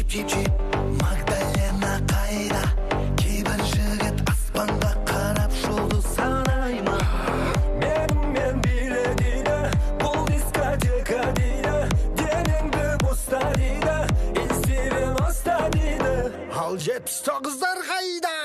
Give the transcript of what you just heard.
чип Магдалена қайда кейбір жігіт аспанға қарап жұлдыз санай ма Менімен биле дейді бұл дискотека дейді денеңді боста дейді инстивен оста дейді ал 79-дар қайда